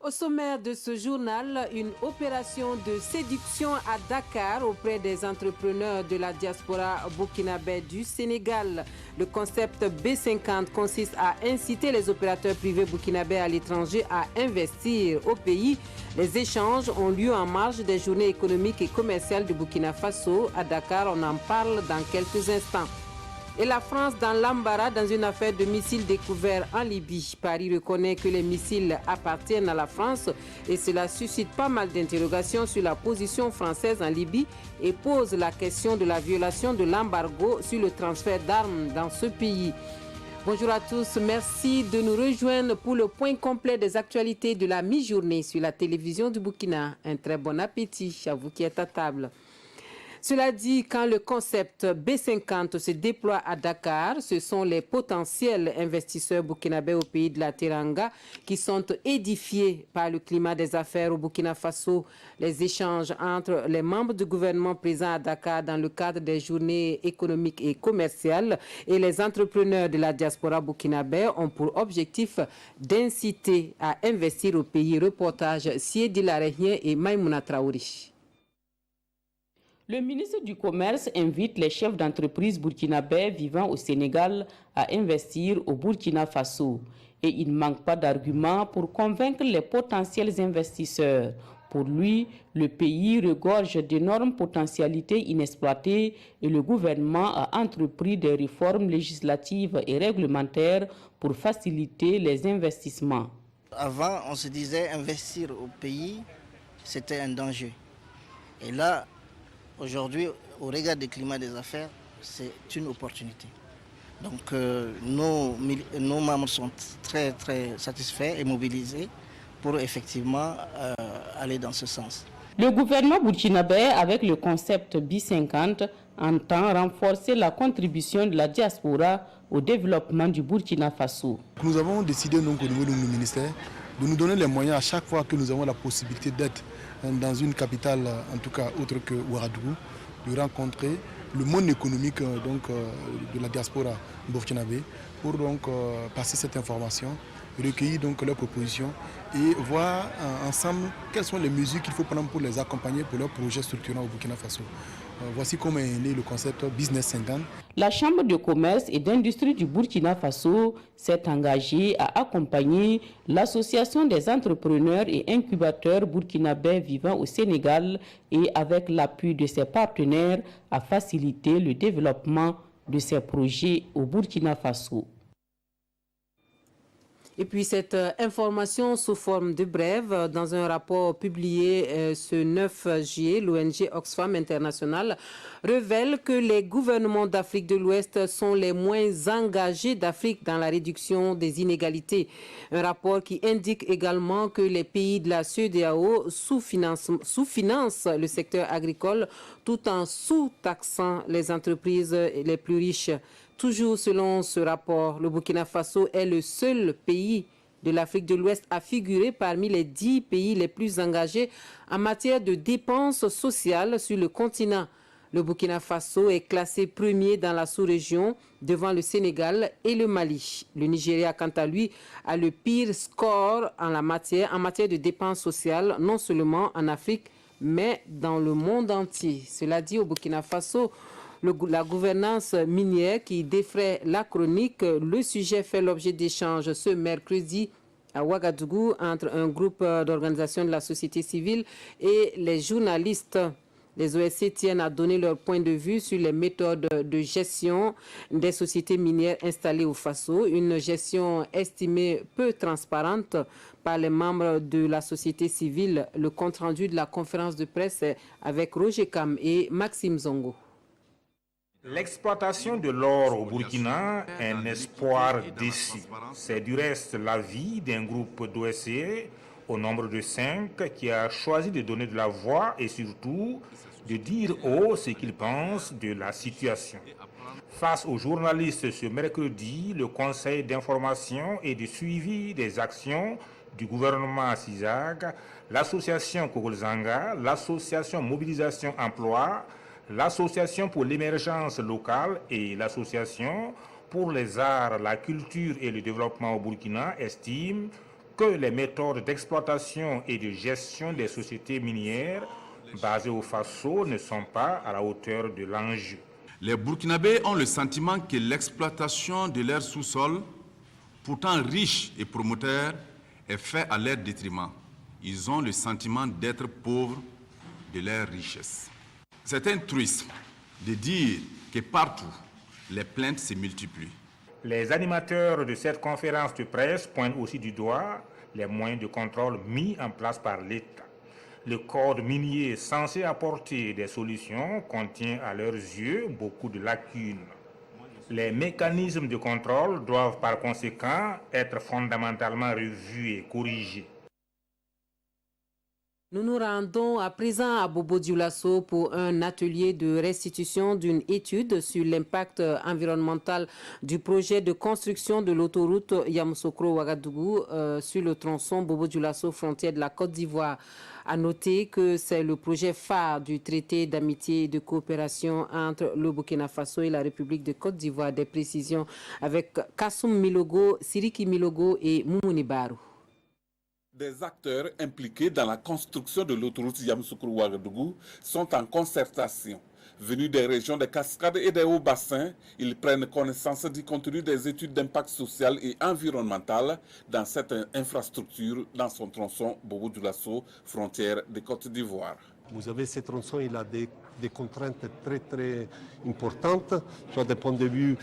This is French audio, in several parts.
Au sommaire de ce journal, une opération de séduction à Dakar auprès des entrepreneurs de la diaspora burkinabé du Sénégal. Le concept B50 consiste à inciter les opérateurs privés burkinabés à l'étranger à investir au pays. Les échanges ont lieu en marge des journées économiques et commerciales du Burkina Faso. À Dakar, on en parle dans quelques instants. Et la France dans l'embarras dans une affaire de missiles découverts en Libye. Paris reconnaît que les missiles appartiennent à la France et cela suscite pas mal d'interrogations sur la position française en Libye et pose la question de la violation de l'embargo sur le transfert d'armes dans ce pays. Bonjour à tous, merci de nous rejoindre pour le point complet des actualités de la mi-journée sur la télévision du Burkina. Un très bon appétit à vous qui êtes à table. Cela dit, quand le concept B50 se déploie à Dakar, ce sont les potentiels investisseurs burkinabés au pays de la Teranga qui sont édifiés par le climat des affaires au Burkina Faso. Les échanges entre les membres du gouvernement présents à Dakar dans le cadre des journées économiques et commerciales et les entrepreneurs de la diaspora burkinabé ont pour objectif d'inciter à investir au pays. Reportage Siedi Larehien et Maïmouna Traouri. Le ministre du Commerce invite les chefs d'entreprise burkinabés vivant au Sénégal à investir au Burkina Faso. Et il ne manque pas d'arguments pour convaincre les potentiels investisseurs. Pour lui, le pays regorge d'énormes potentialités inexploitées et le gouvernement a entrepris des réformes législatives et réglementaires pour faciliter les investissements. Avant, on se disait investir au pays, c'était un danger. Et là, aujourd'hui, au regard du climat des affaires, c'est une opportunité. Donc nos membres sont très satisfaits et mobilisés pour effectivement aller dans ce sens. Le gouvernement burkinabé, avec le concept B50, entend renforcer la contribution de la diaspora au développement du Burkina Faso. Nous avons décidé donc au niveau de nos ministères de nous donner les moyens à chaque fois que nous avons la possibilité d'être dans une capitale, en tout cas autre que Ouagadougou, de rencontrer le monde économique de la diaspora burkinabé pour donc passer cette information, recueillir donc leurs propositions et voir ensemble quelles sont les mesures qu'il faut prendre pour les accompagner pour leurs projets structurants au Burkina Faso. Voici comment est né le concept Business 50. La Chambre de commerce et d'industrie du Burkina Faso s'est engagée à accompagner l'Association des entrepreneurs et incubateurs burkinabés vivant au Sénégal et avec l'appui de ses partenaires à faciliter le développement de ces projets au Burkina Faso. Et puis cette information sous forme de brève, dans un rapport publié ce 9 juillet, l'ONG Oxfam International révèle que les gouvernements d'Afrique de l'Ouest sont les moins engagés d'Afrique dans la réduction des inégalités. Un rapport qui indique également que les pays de la CEDEAO sous-financent le secteur agricole tout en sous-taxant les entreprises les plus riches. Toujours selon ce rapport, le Burkina Faso est le seul pays de l'Afrique de l'Ouest à figurer parmi les 10 pays les plus engagés en matière de dépenses sociales sur le continent. Le Burkina Faso est classé premier dans la sous-région devant le Sénégal et le Mali. Le Nigeria, quant à lui, a le pire score en matière de dépenses sociales, non seulement en Afrique, mais dans le monde entier. Cela dit, au Burkina Faso, la gouvernance minière qui défraie la chronique. Le sujet fait l'objet d'échanges ce mercredi à Ouagadougou entre un groupe d'organisations de la société civile et les journalistes. Les OSC tiennent à donner leur point de vue sur les méthodes de gestion des sociétés minières installées au Faso, une gestion estimée peu transparente par les membres de la société civile. Le compte-rendu de la conférence de presse avec Roger Kam et Maxime Zongo. L'exploitation de l'or au Burkina est un espoir déçu. C'est du reste l'avis d'un groupe d'OSCE au nombre de 5 qui a choisi de donner de la voix et surtout de dire haut ce qu'il pense de la situation. Face aux journalistes ce mercredi, le Conseil d'information et de suivi des actions du gouvernement CISAG, l'association Kogolzanga, l'association Mobilisation Emploi, l'Association pour l'émergence locale et l'Association pour les arts, la culture et le développement au Burkina estiment que les méthodes d'exploitation et de gestion des sociétés minières basées au Faso ne sont pas à la hauteur de l'enjeu. Les Burkinabés ont le sentiment que l'exploitation de leur sous-sol, pourtant riche et promoteur, est faite à leur détriment. Ils ont le sentiment d'être pauvres de leur richesse. C'est un truisme de dire que partout, les plaintes se multiplient. Les animateurs de cette conférence de presse pointent aussi du doigt les moyens de contrôle mis en place par l'État. Le code minier censé apporter des solutions contient à leurs yeux beaucoup de lacunes. Les mécanismes de contrôle doivent par conséquent être fondamentalement revus et corrigés. Nous nous rendons à présent à Bobo-Dioulasso pour un atelier de restitution d'une étude sur l'impact environnemental du projet de construction de l'autoroute Yamoussoukro-Ouagadougou sur le tronçon Bobo-Dioulasso, frontière de la Côte d'Ivoire. À noter que c'est le projet phare du traité d'amitié et de coopération entre le Burkina Faso et la République de Côte d'Ivoire. Des précisions avec Kassoum Milogo, Siriki Milogo et Moumouni Barou. Des acteurs impliqués dans la construction de l'autoroute Yamoussoukro-Ouagadougou sont en concertation. Venus des régions des Cascades et des Hauts-Bassins, ils prennent connaissance du contenu des études d'impact social et environnemental dans cette infrastructure dans son tronçon Bobo-Dioulasso, frontière de Côte d'Ivoire. Vous avez ce tronçon, il a des contraintes très importantes, soit du point de vue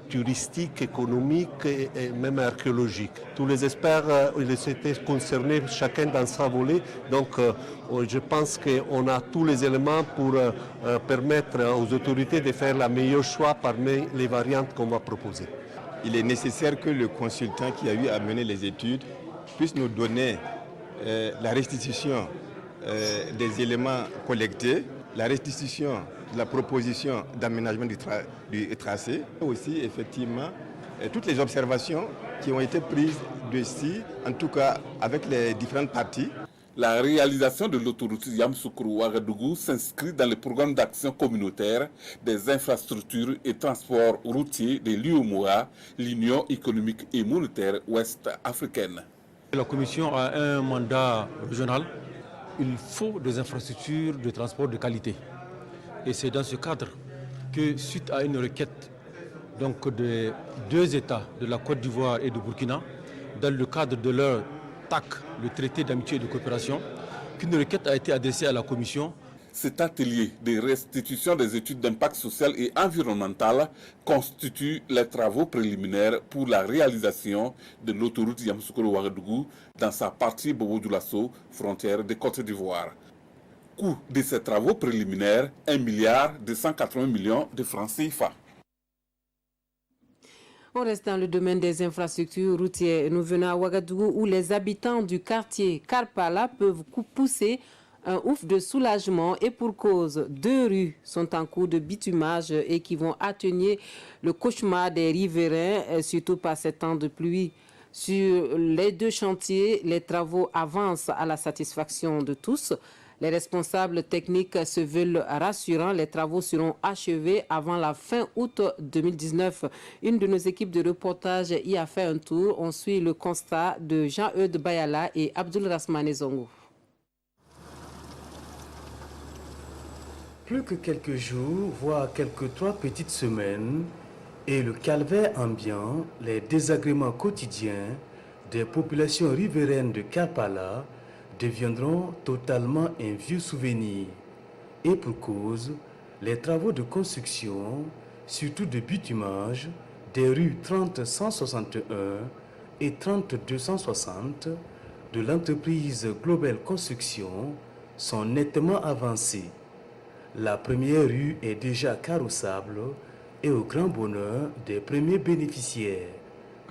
touristique, économique et même archéologique. Tous les experts, ils étaient concernés chacun dans sa volée, donc je pense qu'on a tous les éléments pour permettre aux autorités de faire le meilleur choix parmi les variantes qu'on va proposer. Il est nécessaire que le consultant qui a eu à mener les études puisse nous donner la restitution des éléments collectés, la restitution de la proposition d'aménagement du tracé, aussi effectivement toutes les observations qui ont été prises dessus, en tout cas avec les différentes parties. La réalisation de l'autoroute Yamoussoukro-Ouagadougou s'inscrit dans le programme d'action communautaire des infrastructures et transports routiers de l'UEMOA, l'Union économique et monétaire ouest-africaine. La Commission a un mandat régional. Il faut des infrastructures de transport de qualité. Et c'est dans ce cadre que, suite à une requête des deux États, de la Côte d'Ivoire et du Burkina, dans le cadre de leur TAC, le traité d'amitié et de coopération, qu'une requête a été adressée à la Commission. Cet atelier de restitution des études d'impact social et environnemental constitue les travaux préliminaires pour la réalisation de l'autoroute Yamoussoukro-Ouagadougou dans sa partie Bobo-Dioulasso, frontière de Côte d'Ivoire. Coût de ces travaux préliminaires, 1,280 milliard de francs CFA. On reste dans le domaine des infrastructures routières. Nous venons à Ouagadougou où les habitants du quartier Karpala peuvent pousser un ouf de soulagement et pour cause. 2 rues sont en cours de bitumage et qui vont atténuer le cauchemar des riverains, surtout par ces temps de pluie. Sur les 2 chantiers, les travaux avancent à la satisfaction de tous. Les responsables techniques se veulent rassurants. Les travaux seront achevés avant la fin août 2019. Une de nos équipes de reportage y a fait un tour. On suit le constat de Jean-Eudes Bayala et Abdul Rasmane Zongo. Plus que quelques jours, voire quelques 3 petites semaines, et le calvaire ambiant, les désagréments quotidiens des populations riveraines de Karpala deviendront totalement un vieux souvenir. Et pour cause, les travaux de construction, surtout de bitumage, des rues 30-161 et 30-260 de l'entreprise Global Construction sont nettement avancés. La première rue est déjà carrossable et au grand bonheur des premiers bénéficiaires.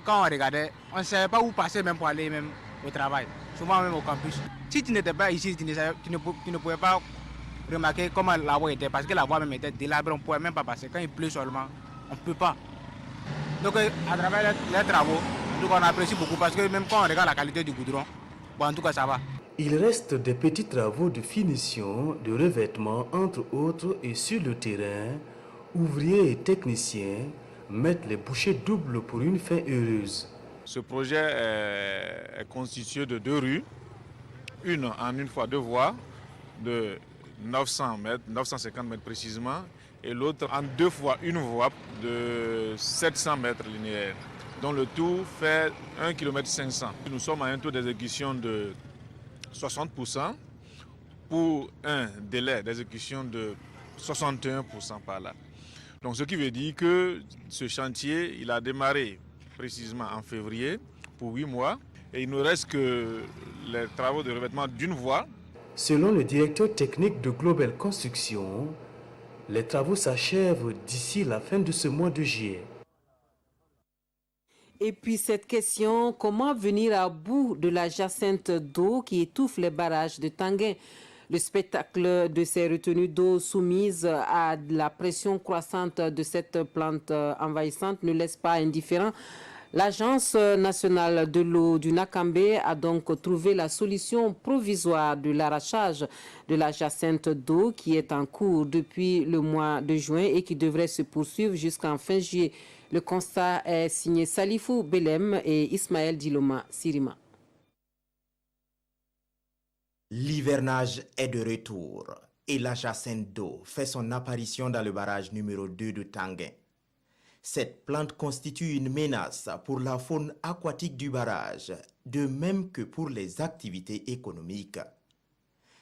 Quand on regardait, on ne savait pas où passer même pour aller même au travail, souvent même au campus. Si tu n'étais pas ici, tu ne pouvais pas remarquer comment la voie était, parce que la voie même était délabrée, on ne pouvait même pas passer. Quand il pleut seulement, on ne peut pas. Donc à travers les travaux, donc on apprécie beaucoup parce que même quand on regarde la qualité du goudron, bon, en tout cas ça va. Il reste des petits travaux de finition, de revêtement entre autres et sur le terrain, ouvriers et techniciens mettent les bouchées doubles pour une fin heureuse. Ce projet est constitué de 2 rues, une en une fois 2 voies de 900 mètres, 950 mètres précisément, et l'autre en 2 fois 1 voie de 700 mètres linéaires, dont le tout fait 1,5 km. Nous sommes à un taux d'exécution de 60% pour un délai d'exécution de 61% par là. Donc ce qui veut dire que ce chantier, il a démarré précisément en février pour 8 mois et il ne reste que les travaux de revêtement d'une voie. Selon le directeur technique de Global Construction, les travaux s'achèvent d'ici la fin de ce mois de juillet. Et puis cette question, comment venir à bout de la jacinthe d'eau qui étouffe les barrages de Tanguin? Le spectacle de ces retenues d'eau soumises à la pression croissante de cette plante envahissante ne laisse pas indifférent. L'Agence nationale de l'eau du Nakambe a donc trouvé la solution provisoire de l'arrachage de la jacinthe d'eau qui est en cours depuis le mois de juin et qui devrait se poursuivre jusqu'en fin juillet. Le constat est signé Salifou Belem et Ismaël Diloma Sirima. L'hivernage est de retour et la jacinthe d'eau fait son apparition dans le barrage numéro 2 de Tanguin. Cette plante constitue une menace pour la faune aquatique du barrage, de même que pour les activités économiques.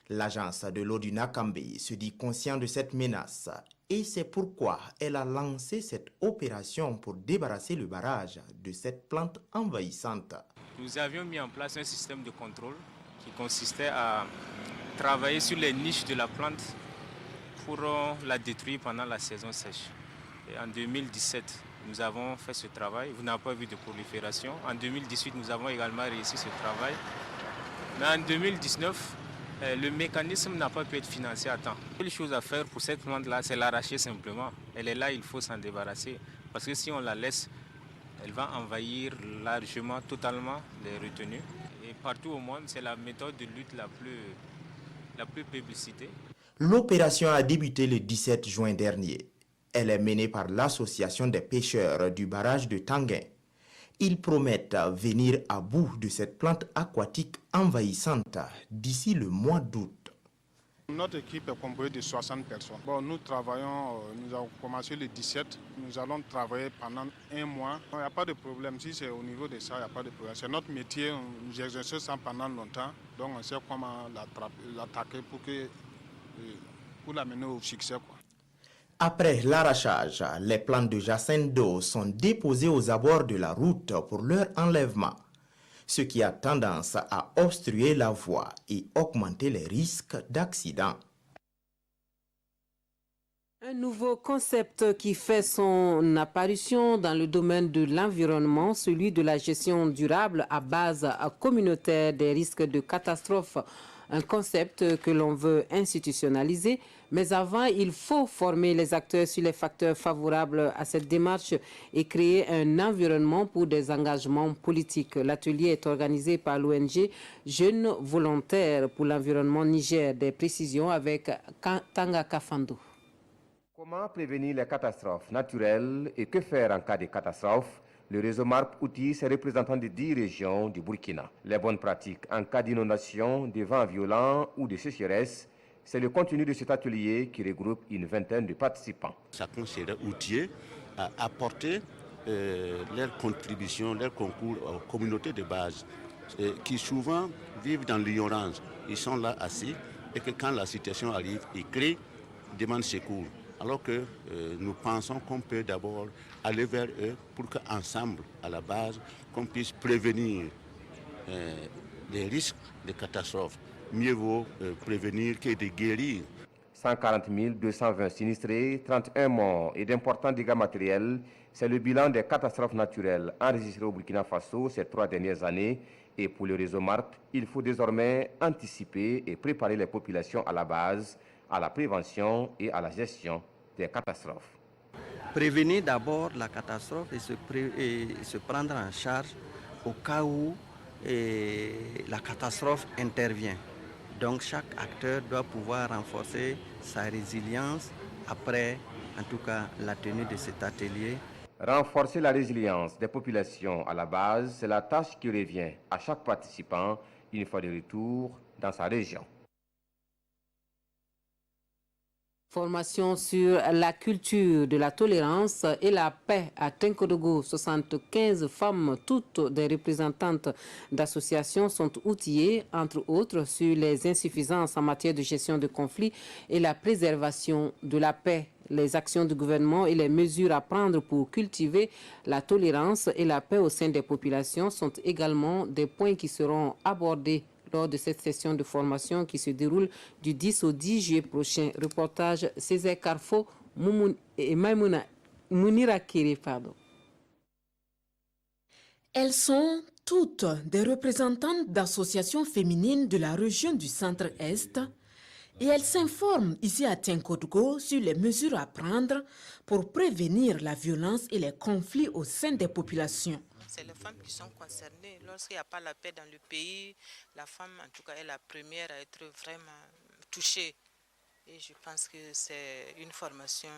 L'agence de l'eau du Nakambe se dit conscient de cette menace et c'est pourquoi elle a lancé cette opération pour débarrasser le barrage de cette plante envahissante. Nous avions mis en place un système de contrôle qui consistait à travailler sur les niches de la plante pour la détruire pendant la saison sèche. Et en 2017, nous avons fait ce travail. Vous n'avez pas vu de prolifération. En 2018, nous avons également réussi ce travail. Mais en 2019, le mécanisme n'a pas pu être financé à temps. La seule chose à faire pour cette plante-là, c'est l'arracher simplement. Elle est là, il faut s'en débarrasser. Parce que si on la laisse, elle va envahir largement, totalement les retenues. Et partout au monde, c'est la méthode de lutte la plus plébiscitée. L'opération a débuté le 17 juin dernier. Elle est menée par l'association des pêcheurs du barrage de Tanguin. Ils promettent venir à bout de cette plante aquatique envahissante d'ici le mois d'août. Notre équipe est composée de 60 personnes. Bon, nous travaillons, nous avons commencé le 17, nous allons travailler pendant 1 mois. Il n'y a pas de problème, si c'est au niveau de ça, il n'y a pas de problème. C'est notre métier, nous exerçons ça pendant longtemps, donc on sait comment l'attaquer pour l'amener au succès, quoi. Après l'arrachage, les plantes de jacinthe d'eau sont déposées aux abords de la route pour leur enlèvement, ce qui a tendance à obstruer la voie et augmenter les risques d'accident. Un nouveau concept qui fait son apparition dans le domaine de l'environnement, celui de la gestion durable à base communautaire des risques de catastrophes. Un concept que l'on veut institutionnaliser, mais avant, il faut former les acteurs sur les facteurs favorables à cette démarche et créer un environnement pour des engagements politiques. L'atelier est organisé par l'ONG Jeunes Volontaires pour l'Environnement Niger. Des précisions avec Tanga Kafando. Comment prévenir les catastrophes naturelles et que faire en cas de catastrophe? Le réseau MARP outille ses représentants de 10 régions du Burkina. Les bonnes pratiques en cas d'inondation, de vents violents ou de sécheresse, c'est le contenu de cet atelier qui regroupe une vingtaine de participants. Chacun sera outillé à apporter leur contribution, leur concours aux communautés de base qui souvent vivent dans l'ignorance. Ils sont là assis et que quand la situation arrive, ils crient, demandent secours. Alors que nous pensons qu'on peut d'abord aller vers eux pour qu'ensemble, à la base, qu'on puisse prévenir les risques de catastrophes. Mieux vaut prévenir que de guérir. 140 220 sinistrés, 31 morts et d'importants dégâts matériels, c'est le bilan des catastrophes naturelles enregistrées au Burkina Faso ces 3 dernières années. Et pour le réseau MARP, il faut désormais anticiper et préparer les populations à la base, à la prévention et à la gestion des catastrophes. Prévenir d'abord la catastrophe et se prendre en charge au cas où la catastrophe intervient. Donc chaque acteur doit pouvoir renforcer sa résilience après, en tout cas, la tenue de cet atelier. Renforcer la résilience des populations à la base, c'est la tâche qui revient à chaque participant une fois de retour dans sa région. Formation sur la culture de la tolérance et la paix à Tenkodogo. 75 femmes, toutes des représentantes d'associations, sont outillées, entre autres, sur les insuffisances en matière de gestion de conflits et la préservation de la paix. Les actions du gouvernement et les mesures à prendre pour cultiver la tolérance et la paix au sein des populations sont également des points qui seront abordés lors de cette session de formation qui se déroule du 10 au 10 juillet prochain. Reportage Césaire Carfo et Maïmouna Mounira Kiri, pardon. Elles sont toutes des représentantes d'associations féminines de la région du Centre-Est et elles s'informent ici à Tenkodogo sur les mesures à prendre pour prévenir la violence et les conflits au sein des populations. C'est les femmes qui sont concernées. Lorsqu'il n'y a pas la paix dans le pays, la femme, en tout cas, est la première à être vraiment touchée. Et je pense que c'est une formation,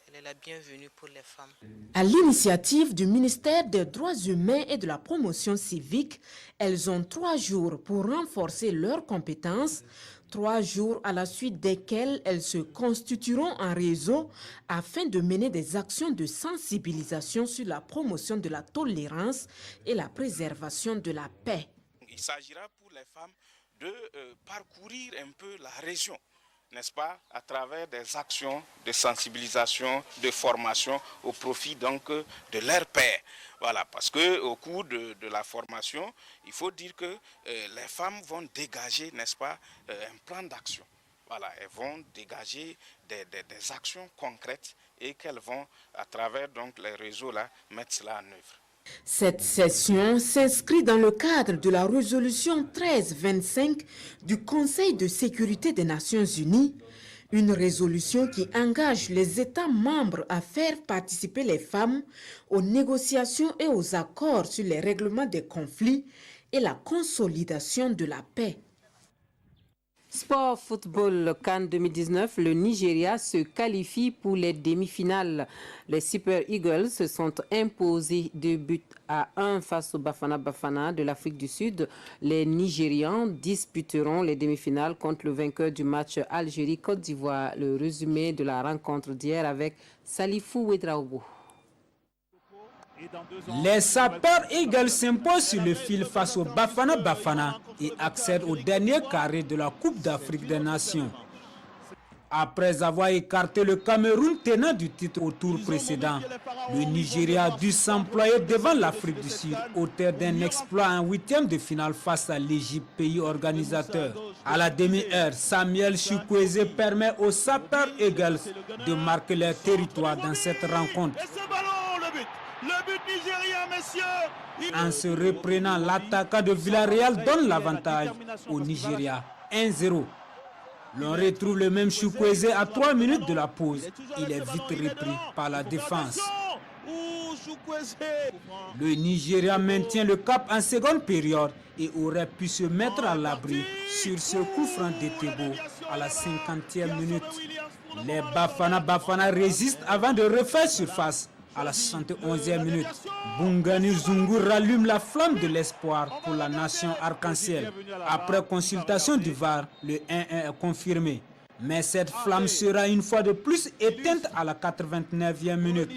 elle est la bienvenue pour les femmes. À l'initiative du ministère des Droits humains et de la promotion civique, elles ont 3 jours pour renforcer leurs compétences, 3 jours à la suite desquels elles se constitueront en réseau afin de mener des actions de sensibilisation sur la promotion de la tolérance et la préservation de la paix. Il s'agira pour les femmes de parcourir un peu la région, n'est-ce pas, à travers des actions de sensibilisation, de formation au profit donc de leur paix. Voilà, parce qu'au cours de la formation, il faut dire que les femmes vont dégager, n'est-ce pas, un plan d'action. Voilà, elles vont dégager des actions concrètes et qu'elles vont, à travers donc les réseaux-là, mettre cela en œuvre. Cette session s'inscrit dans le cadre de la résolution 1325 du Conseil de sécurité des Nations Unies, une résolution qui engage les États membres à faire participer les femmes aux négociations et aux accords sur les règlements des conflits et la consolidation de la paix. Sport football CAN 2019, le Nigeria se qualifie pour les demi-finales. Les Super Eagles se sont imposés 2-1 face au Bafana Bafana de l'Afrique du Sud. Les Nigérians disputeront les demi-finales contre le vainqueur du match Algérie-Côte d'Ivoire. Le résumé de la rencontre d'hier avec Salifou Ouedraogo. Les Super Eagles s'imposent sur le fil face au Bafana Bafana et accèdent au dernier carré de la Coupe d'Afrique des Nations. Après avoir écarté le Cameroun tenant du titre au tour précédent, le Nigeria a dû s'employer devant l'Afrique du Sud, auteur d'un exploit en 8e de finale face à l'Égypte, pays organisateur. À la demi-heure, Samuel Chukwueze permet aux Super Eagles de marquer leur territoire dans cette rencontre. Le but nigérien, messieurs. En se reprenant, l'attaquant de Villarreal donne l'avantage au Nigeria. 1-0. L'on retrouve le même Chukwueze à 3 minutes de la pause. Il est vite repris par la défense. Le Nigeria maintient le cap en seconde période et aurait pu se mettre à l'abri sur ce coup franc de Tebo à la 50e minute. Les Bafana Bafana résistent avant de refaire surface. À la 71e minute, Bungani Zungu rallume la flamme de l'espoir pour la nation arc-en-ciel. Après consultation du VAR, le 1-1 est confirmé. Mais cette flamme sera une fois de plus éteinte à la 89e minute.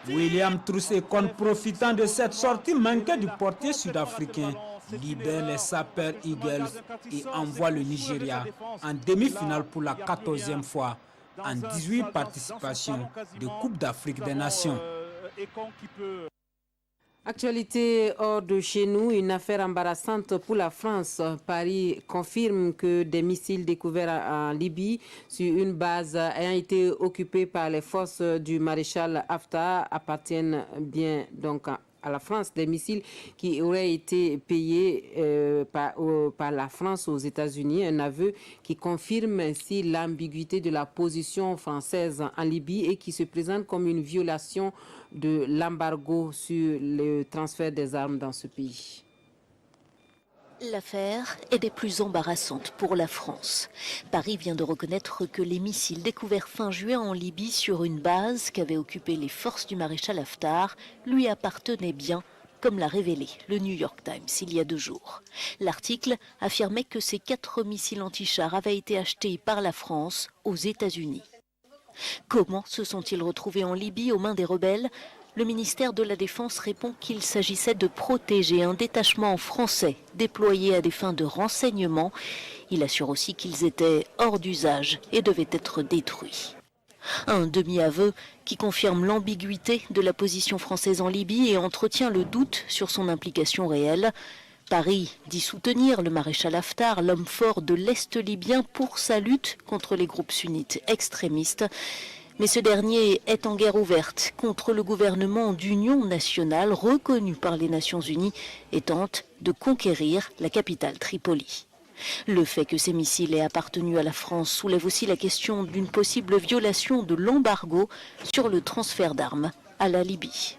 William Troussekon, profitant de cette sortie manquée du portier sud-africain, libère les Super Eagles et envoie le Nigeria en demi-finale pour la 14e fois en 18 participations de Coupe d'Afrique des Nations. Actualité hors de chez nous, une affaire embarrassante pour la France. Paris confirme que des missiles découverts en Libye sur une base ayant été occupée par les forces du maréchal Haftar appartiennent bien donc à la France, des missiles qui auraient été payés par la France aux États-Unis, un aveu qui confirme ainsi l'ambiguïté de la position française en Libye et qui se présente comme une violation de l'embargo sur le transfert des armes dans ce pays. L'affaire est des plus embarrassantes pour la France. Paris vient de reconnaître que les missiles découverts fin juin en Libye sur une base qu'avaient occupée les forces du maréchal Haftar lui appartenaient bien, comme l'a révélé le New York Times il y a 2 jours. L'article affirmait que ces 4 missiles anti-chars avaient été achetés par la France aux États-Unis. Comment se sont-ils retrouvés en Libye aux mains des rebelles ? Le ministère de la Défense répond qu'il s'agissait de protéger un détachement français déployé à des fins de renseignement. Il assure aussi qu'ils étaient hors d'usage et devaient être détruits. Un demi-aveu qui confirme l'ambiguïté de la position française en Libye et entretient le doute sur son implication réelle. Paris dit soutenir le maréchal Haftar, l'homme fort de l'Est libyen, pour sa lutte contre les groupes sunnites extrémistes. Mais ce dernier est en guerre ouverte contre le gouvernement d'union nationale reconnu par les Nations Unies et tente de conquérir la capitale Tripoli. Le fait que ces missiles aient appartenu à la France soulève aussi la question d'une possible violation de l'embargo sur le transfert d'armes à la Libye.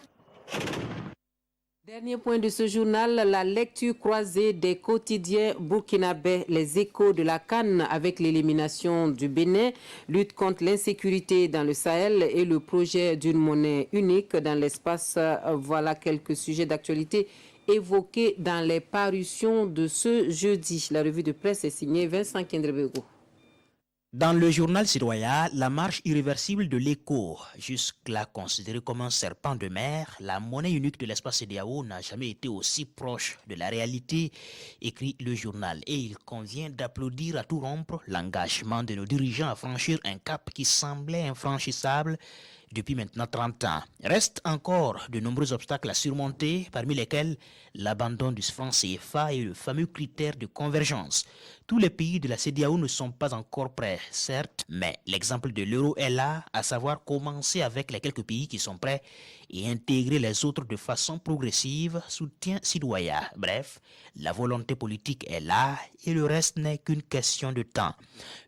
Dernier point de ce journal, la lecture croisée des quotidiens burkinabés, les échos de la CAN avec l'élimination du Bénin, lutte contre l'insécurité dans le Sahel et le projet d'une monnaie unique dans l'espace. Voilà quelques sujets d'actualité évoqués dans les parutions de ce jeudi. La revue de presse est signée Vincent Kendrebego. Dans le journal citoyen, la marche irréversible de l'écho, jusque-là considérée comme un serpent de mer, la monnaie unique de l'espace CEDEAO n'a jamais été aussi proche de la réalité, écrit le journal. Et il convient d'applaudir à tout rompre l'engagement de nos dirigeants à franchir un cap qui semblait infranchissable depuis maintenant 30 ans. Reste encore de nombreux obstacles à surmonter, parmi lesquels l'abandon du franc CFA et le fameux critère de convergence. Tous les pays de la CEDEAO ne sont pas encore prêts, certes, mais l'exemple de l'euro est là, à savoir commencer avec les quelques pays qui sont prêts et intégrer les autres de façon progressive, soutien citoyen. Bref, la volonté politique est là et le reste n'est qu'une question de temps.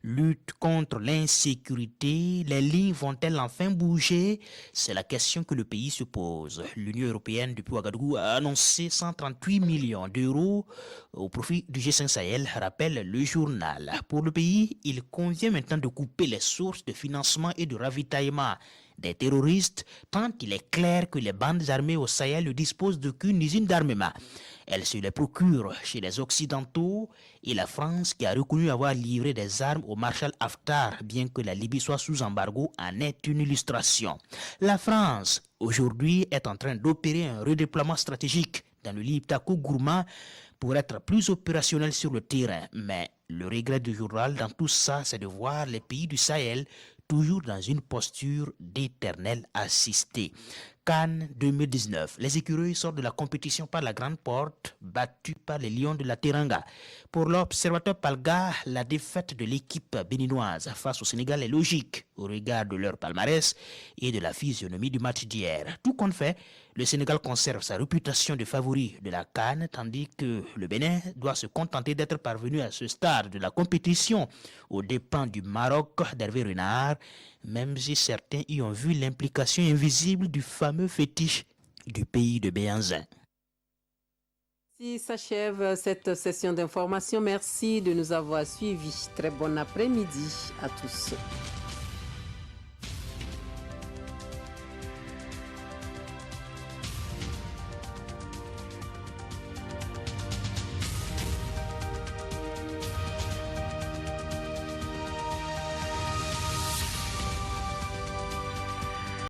Lutte contre l'insécurité, les lignes vont-elles enfin bouger? C'est la question que le pays se pose. L'Union européenne depuis Ouagadougou a annoncé 138 millions d'euros au profit du G5 Sahel, rappelle le journal. Pour le pays, il convient maintenant de couper les sources de financement et de ravitaillement des terroristes, tant il est clair que les bandes armées au Sahel ne disposent d'aucune usine d'armement. Elles se les procurent chez les Occidentaux et la France, qui a reconnu avoir livré des armes au Marshal Haftar, bien que la Libye soit sous embargo, en est une illustration. La France, aujourd'hui, est en train d'opérer un redéploiement stratégique dans le Liptako Gourma pour être plus opérationnel sur le terrain. Mais le regret du journal dans tout ça, c'est de voir les pays du Sahel toujours dans une posture d'éternel assisté. Cannes 2019. Les écureuils sortent de la compétition par la grande porte, battus par les lions de la Teranga. Pour l'observateur Palga, la défaite de l'équipe béninoise face au Sénégal est logique au regard de leur palmarès et de la physionomie du match d'hier. Tout compte fait, le Sénégal conserve sa réputation de favori de la CAN, tandis que le Bénin doit se contenter d'être parvenu à ce stade de la compétition aux dépens du Maroc d'Hervé Renard, même si certains y ont vu l'implication invisible du fameux fétiche du pays de Béhanzin. Ainsi s'achève cette session d'information. Merci de nous avoir suivis. Très bon après-midi à tous.